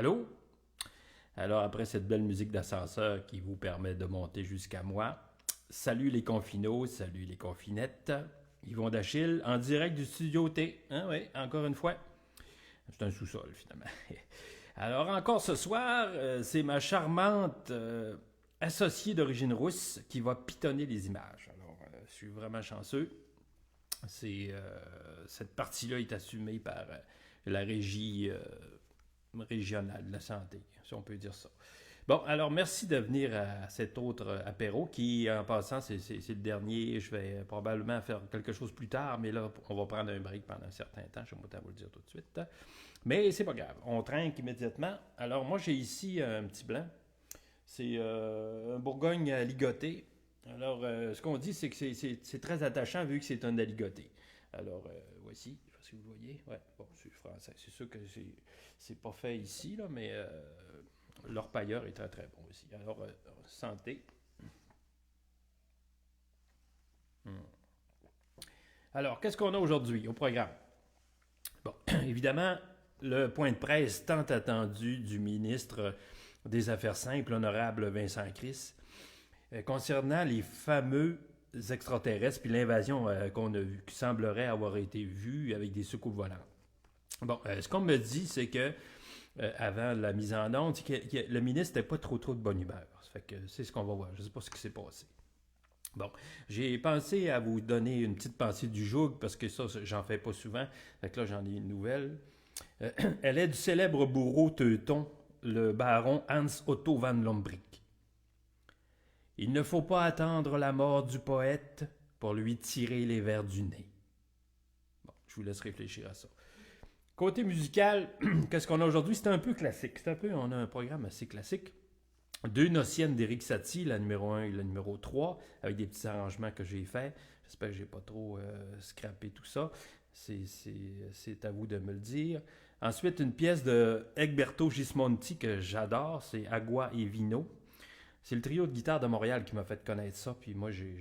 Allô? Alors, après cette belle musique d'ascenseur qui vous permet de monter jusqu'à moi, salut les confinos, salut les confinettes. Yvon Dachille, en direct du studio T. Hein, oui, encore une fois. C'est un sous-sol, finalement. Alors, encore ce soir, c'est ma charmante associée d'origine russe qui va pitonner les images. Alors, je suis vraiment chanceux. Cette partie-là est assumée par la régie régionale de la santé, si on peut dire ça. Bon, alors merci de venir à cet autre apéro qui, en passant, c'est le dernier. Je vais probablement faire quelque chose plus tard, mais là, on va prendre un break pendant un certain temps. Je vais vous le dire tout de suite. Mais c'est pas grave, on trinque immédiatement. Alors moi, j'ai ici un petit blanc. C'est un Bourgogne ligoté. Alors, ce qu'on dit, c'est que c'est très attachant vu que c'est un aligoté. Alors, voici, je sais pas si vous le voyez. Ouais, bon, c'est français. C'est sûr que c'est pas fait ici, là, mais l'orpailleur est très très bon aussi. Alors, santé. Alors, qu'est-ce qu'on a aujourd'hui au programme? Bon, évidemment, le point de presse tant attendu du ministre des Affaires simples, honorable Vincent Crisse, concernant les fameux extraterrestres puis l'invasion qu'on a vue, qui semblerait avoir été vue avec des soucoupes volantes. Bon, ce qu'on me dit, c'est que avant la mise en onde, c'est que le ministre n'était pas trop de bonne humeur. Ça fait que c'est ce qu'on va voir. Je ne sais pas ce qui s'est passé. Bon, j'ai pensé à vous donner une petite pensée du jour, parce que ça, j'en fais pas souvent. Fait que là, j'en ai une nouvelle. Elle est du célèbre bourreau teuton, le baron Hans Otto van Lombrick. Il ne faut pas attendre la mort du poète pour lui tirer les vers du nez. Bon, je vous laisse réfléchir à ça. Côté musical, qu'est-ce qu'on a aujourd'hui? C'est un peu classique. On a un programme assez classique. Deux Nociennes d'Éric Satie, la numéro 1 et la numéro 3, avec des petits arrangements que j'ai faits. J'espère que je n'ai pas trop scrappé tout ça. C'est à vous de me le dire. Ensuite, une pièce de Egberto Gismonti que j'adore, c'est Agua et Vino. C'est le trio de guitare de Montréal qui m'a fait connaître ça, puis moi, j'ai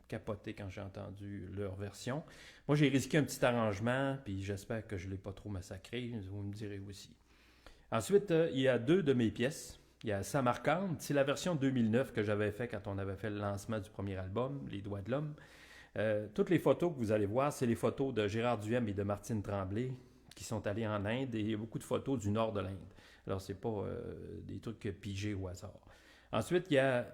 capoté quand j'ai entendu leur version. Moi, j'ai risqué un petit arrangement, puis j'espère que je ne l'ai pas trop massacré, vous me direz aussi. Ensuite, il y a deux de mes pièces. Il y a Samarcande, c'est la version 2009 que j'avais fait quand on avait fait le lancement du premier album, Les Doigts de l'Homme. Toutes les photos que vous allez voir, c'est les photos de Gérard Duhem et de Martine Tremblay qui sont allés en Inde, et il y a beaucoup de photos du nord de l'Inde. Alors, c'est pas des trucs pigés au hasard. Ensuite, il y a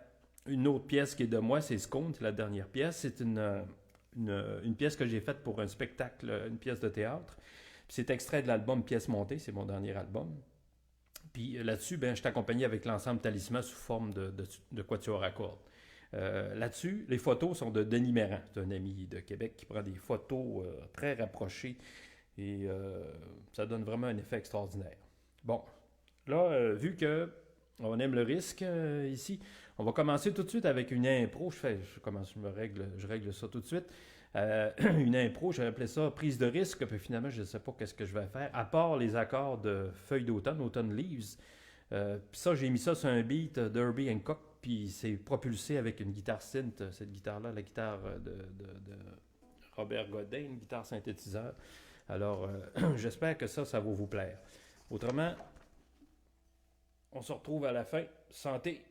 une autre pièce qui est de moi, c'est Scone, c'est la dernière pièce. C'est une pièce que j'ai faite pour un spectacle, une pièce de théâtre. Puis c'est extrait de l'album Pièce montée, c'est mon dernier album. Puis là-dessus, je suis accompagné avec l'ensemble Talisman sous forme de quatuor à cordes. Là-dessus, les photos sont de Denis Méran, c'est un ami de Québec qui prend des photos très rapprochées, et ça donne vraiment un effet extraordinaire. Bon, là, vu que on aime le risque ici, on va commencer tout de suite avec une impro. Je règle ça tout de suite. Une impro, j'ai appelé ça prise de risque, puis finalement, je ne sais pas qu'est-ce que je vais faire, à part les accords de feuilles d'automne, Autumn Leaves. Puis ça, j'ai mis ça sur un beat d'Herbie Hancock, puis c'est propulsé avec une guitare synth, cette guitare-là, la guitare de Robert Godin, une guitare synthétiseur. Alors, j'espère que ça va vous plaire. Autrement, on se retrouve à la fin. Santé!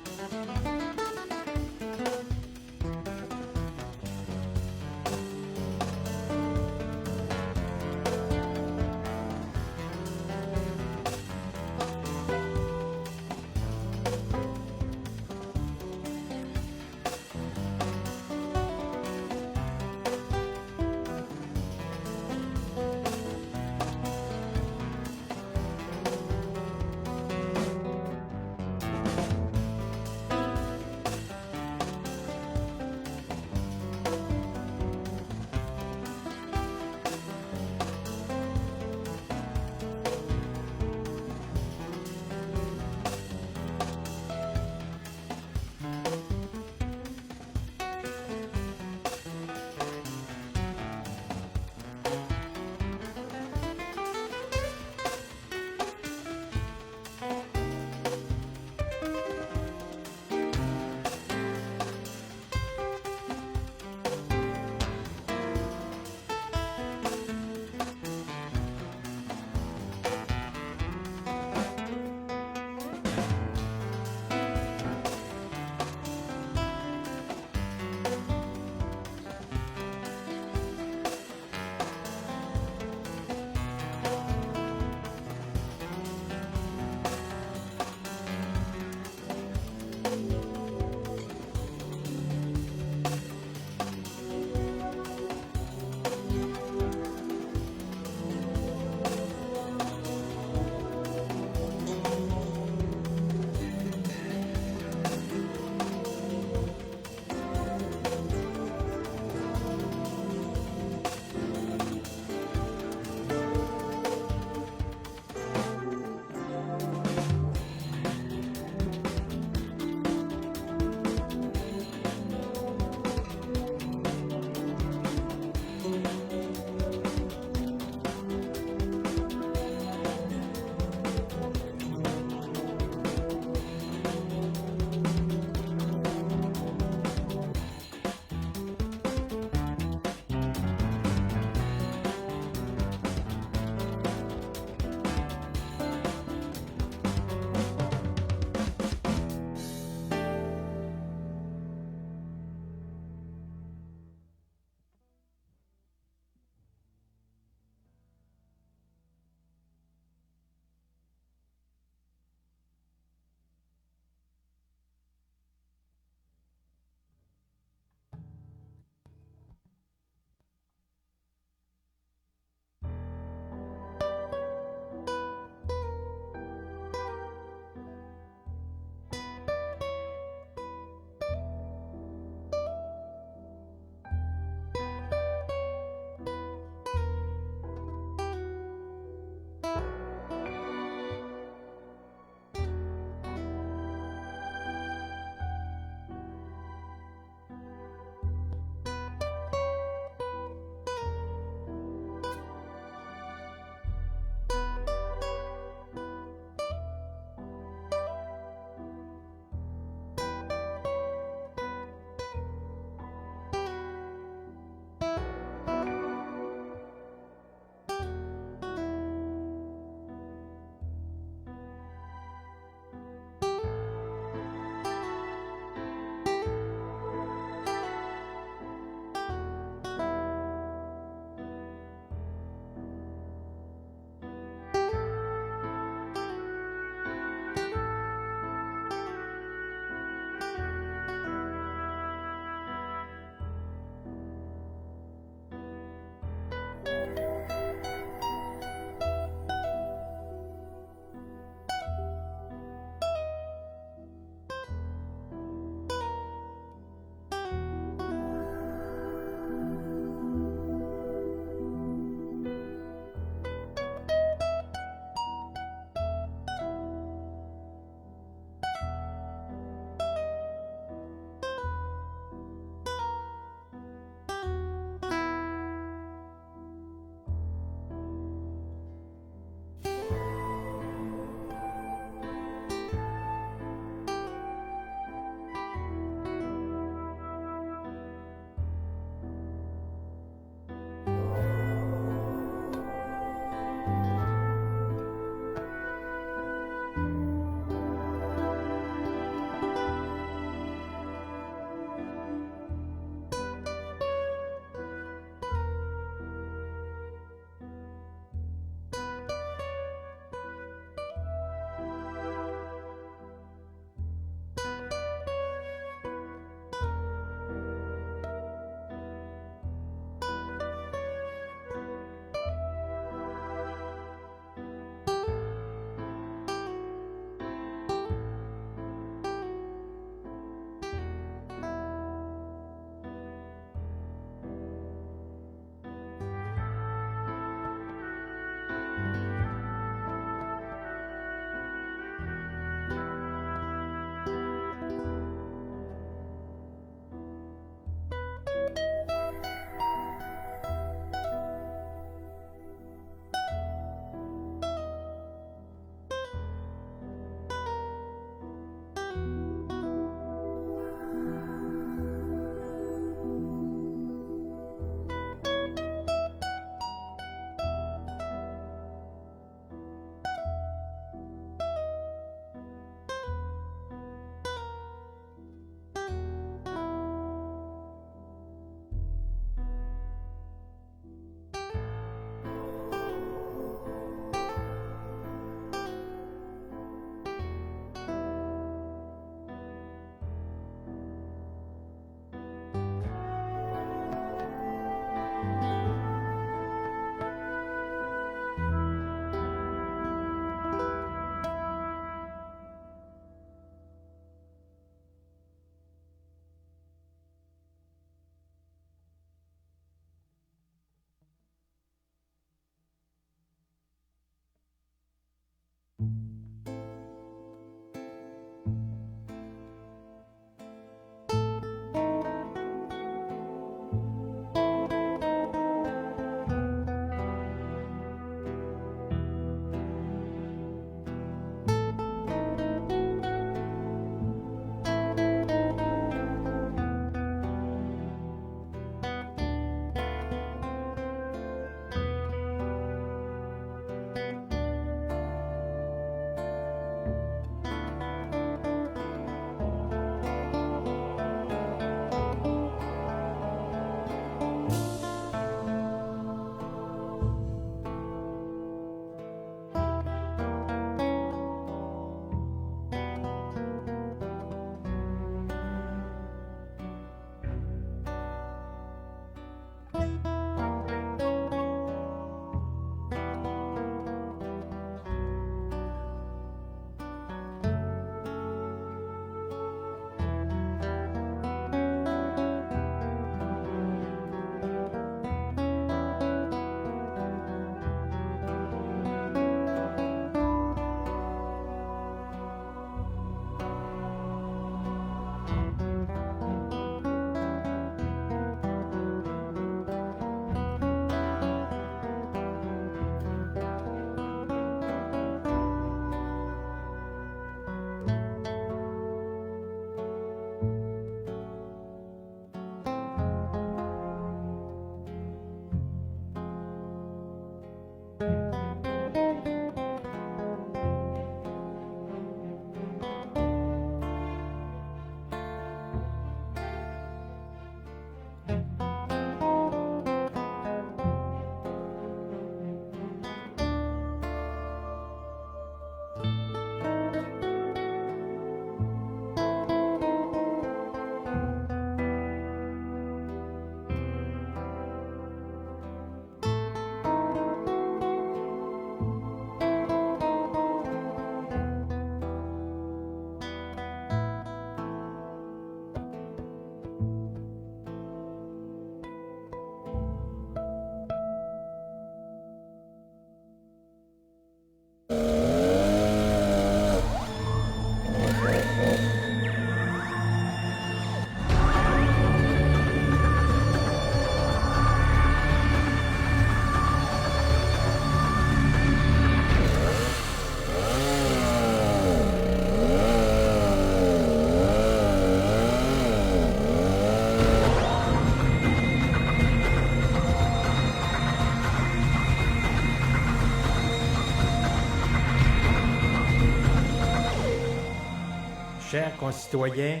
Chers concitoyens,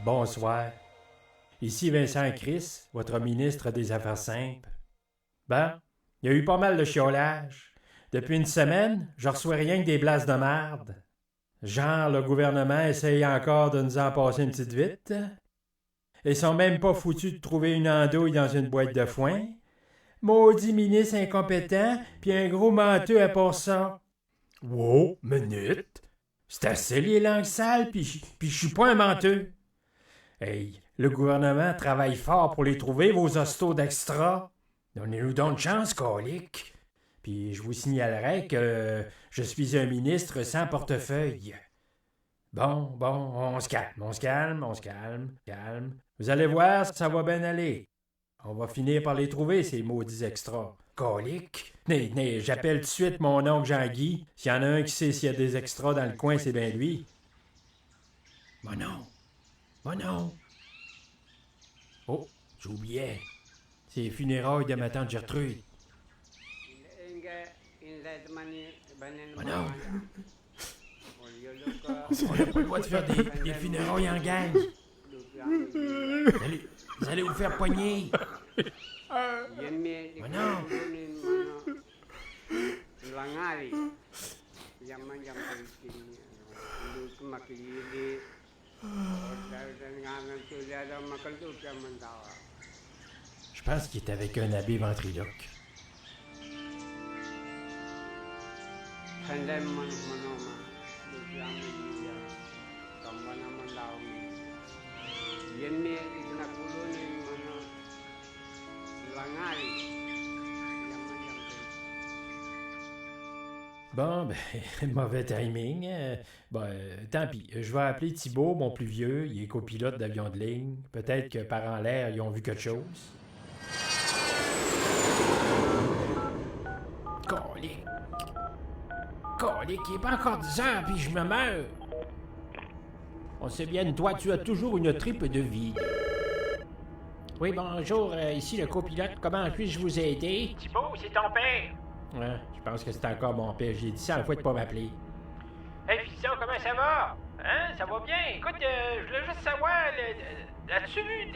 bonsoir. Ici Vincent Chris, votre ministre des Affaires simples. Ben, il y a eu pas mal de chiolage. Depuis une semaine, je reçois rien que des blases de merde. Genre, le gouvernement essaye encore de nous en passer une petite vite. Ils sont même pas foutus de trouver une andouille dans une boîte de foin. Maudit ministre incompétent, puis un gros menteux à part ça. Wow, minute. C'est assez les langues sales, puis je suis pas un menteux. Hey, le gouvernement travaille fort pour les trouver, vos hostos d'extra. Donnez-nous donc une chance, colique. Puis je vous signalerai que je suis un ministre sans portefeuille. Bon, on se calme. Vous allez voir, ça va bien aller. On va finir par les trouver, ces maudits extras. Colique. J'appelle tout de suite mon oncle Jean-Guy. S'il y en a un qui sait s'il y a des extras dans le coin, c'est bien lui. Bon non. Oh, j'oubliais. C'est les funérailles de ma tante Gertrude. Bon non. On n'a pas le droit de faire des funérailles en gang. Vous allez vous faire poigner. Bon non. Je pense qu'il est avec un abbé ventriloque. Bon, ben, mauvais timing. Tant pis. Je vais appeler Thibault, mon plus vieux. Il est copilote d'avion de ligne. Peut-être que par en l'air, ils ont vu quelque chose. Colique, il n'est pas encore 10 heures, puis je me meurs. On sait bien, toi, tu as toujours une tripe de vide. Oui, bonjour, ici le copilote. Comment puis-je vous aider? Thibault, c'est ton père. Ouais, je pense que c'est encore mon père. J'ai dit 100 fois de pas m'appeler. Hey, fiston, comment ça va? Hein? Ça va bien? Écoute, je voulais juste savoir, as-tu vu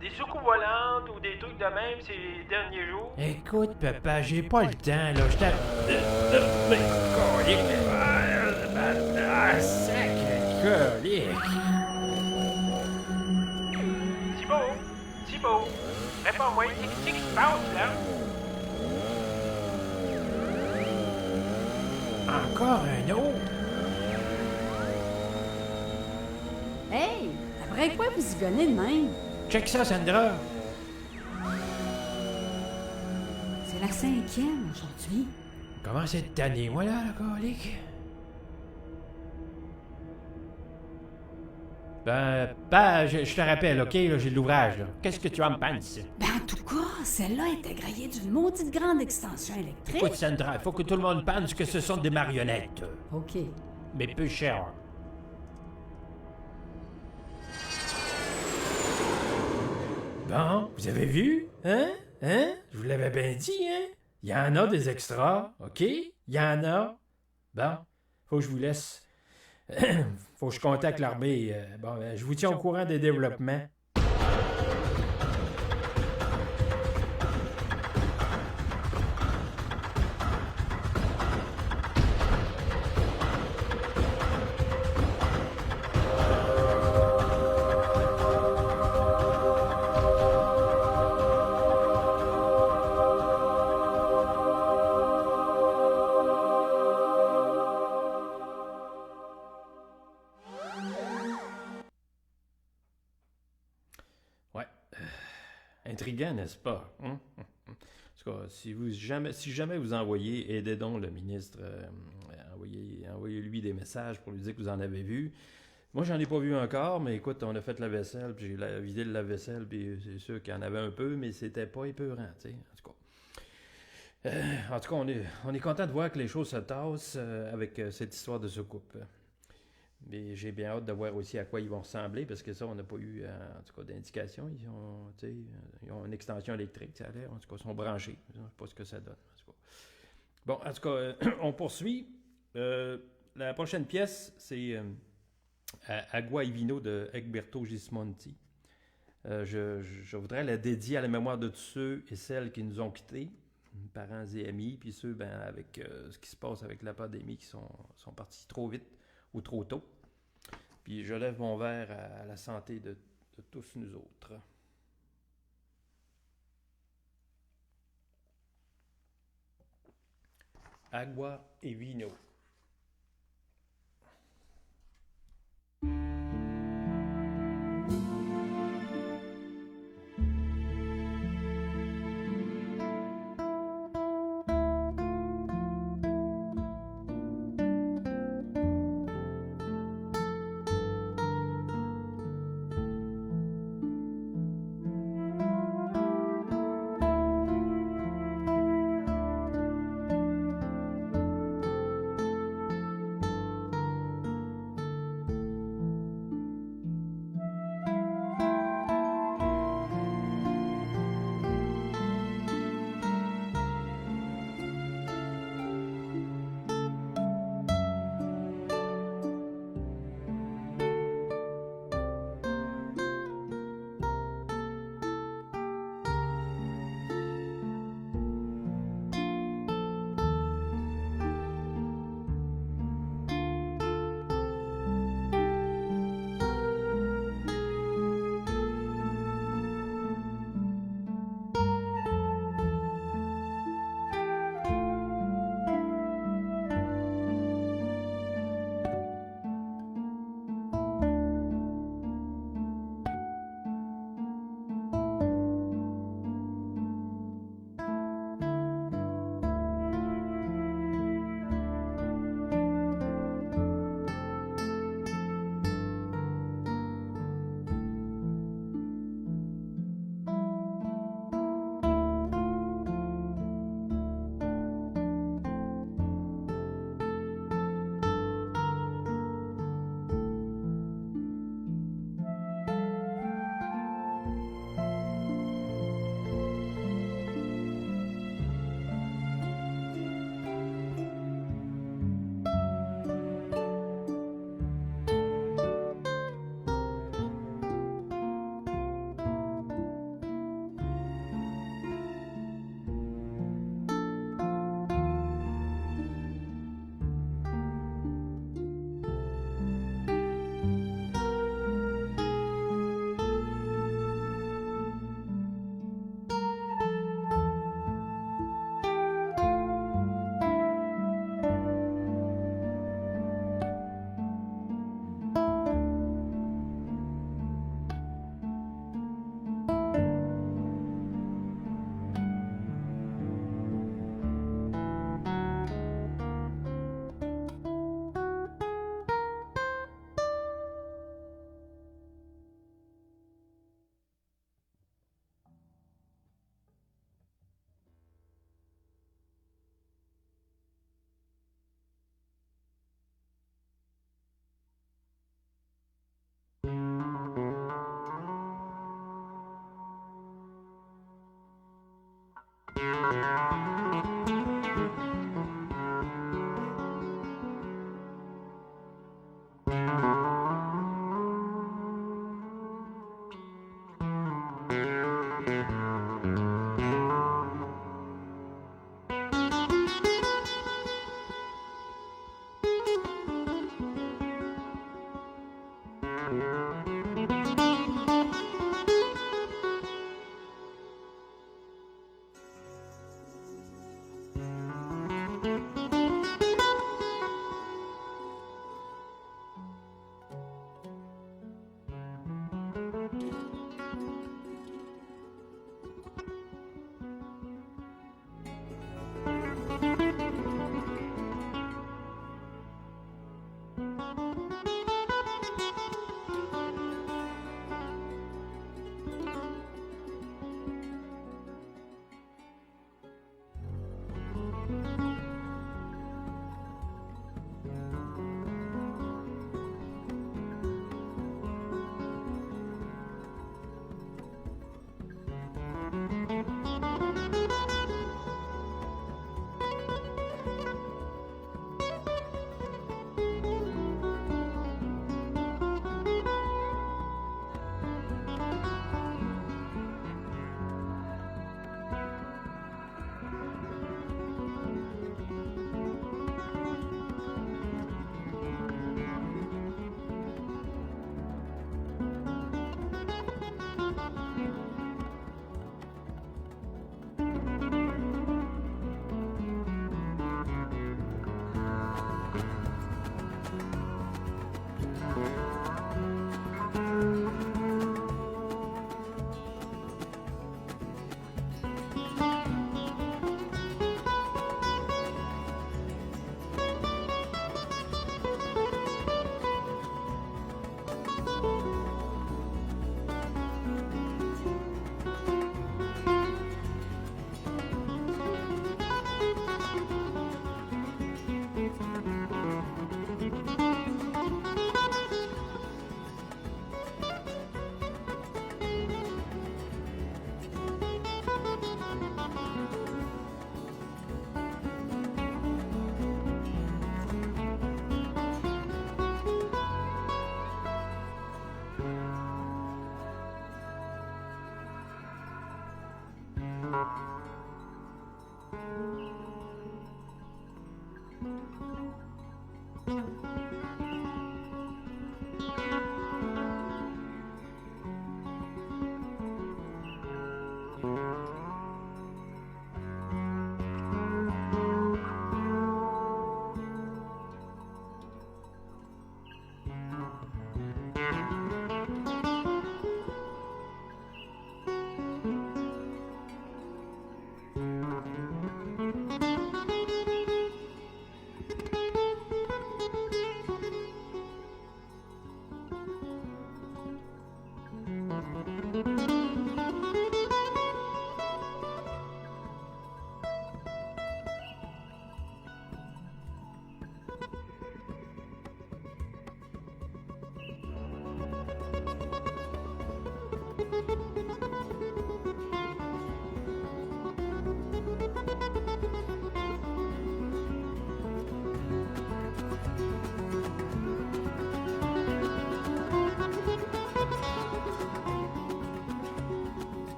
des soucoupes volantes ou des trucs de même ces derniers jours? Écoute, papa, j'ai pas le temps, là. Je sacré colique. Thibault, réponds-moi, qu'est-ce qui se passe, là? Encore un autre? Hey! Après quoi vous y venez de même? Check ça, Sandra. C'est la 5e aujourd'hui. Comment cette année, moi, là, la colique? Je te rappelle, OK? Là, j'ai de l'ouvrage, là. Qu'est-ce que tu en penses? Ben, en tout cas, celle-là est agréée d'une maudite grande extension électrique. Écoute, Sandra, il faut que tout le monde pense que ce sont des marionnettes. OK. Mais peu cher. Bon, vous avez vu? Hein? Je vous l'avais bien dit, hein? Il y en a des extras, OK? Il y en a. Bon, faut que je vous laisse. Faut que je contacte l'armée. Je vous tiens au courant des développements. Intriguant, n'est-ce pas? En tout cas, si jamais vous envoyez, aidez donc le ministre, envoyez-lui des messages pour lui dire que vous en avez vu. Moi, j'en ai pas vu encore, mais écoute, on a fait la vaisselle, puis j'ai vidé le lave-vaisselle, puis c'est sûr qu'il y en avait un peu, mais c'était pas épeurant, tu sais, en tout cas, on est content de voir que les choses se tassent avec cette histoire de soucoupe. Mais j'ai bien hâte de voir aussi à quoi ils vont ressembler, parce que ça, on n'a pas eu, en tout cas, d'indication. Ils ont une extension électrique, ça a l'air. En tout cas, ils sont branchés. Je ne sais pas ce que ça donne. En tout cas. Bon, en tout cas, on poursuit. La prochaine pièce, c'est Agua e Vino de Egberto Gismonti. Je voudrais la dédier à la mémoire de tous ceux et celles qui nous ont quittés, parents et amis, puis ceux, avec ce qui se passe avec la pandémie, qui sont partis trop vite ou trop tôt. Puis je lève mon verre à la santé de tous nous autres. Agua e Vino.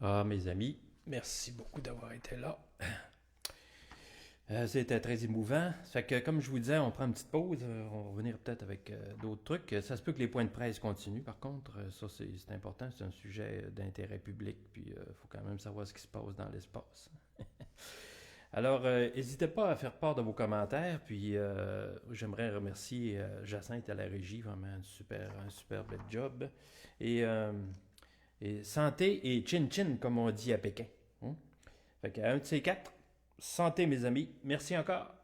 Ah, mes amis, merci beaucoup d'avoir été là. C'était très émouvant. Ça fait que, comme je vous disais, on prend une petite pause. On va revenir peut-être avec d'autres trucs. Ça se peut que les points de presse continuent, par contre. Ça, c'est important. C'est un sujet d'intérêt public. Puis, il faut quand même savoir ce qui se passe dans l'espace. Alors, n'hésitez pas à faire part de vos commentaires. Puis, j'aimerais remercier Jacinthe à la régie. Vraiment un super bel job. Et santé et chin-chin, comme on dit à Pékin. Hein? Fait qu'à un de ces quatre, santé, mes amis. Merci encore.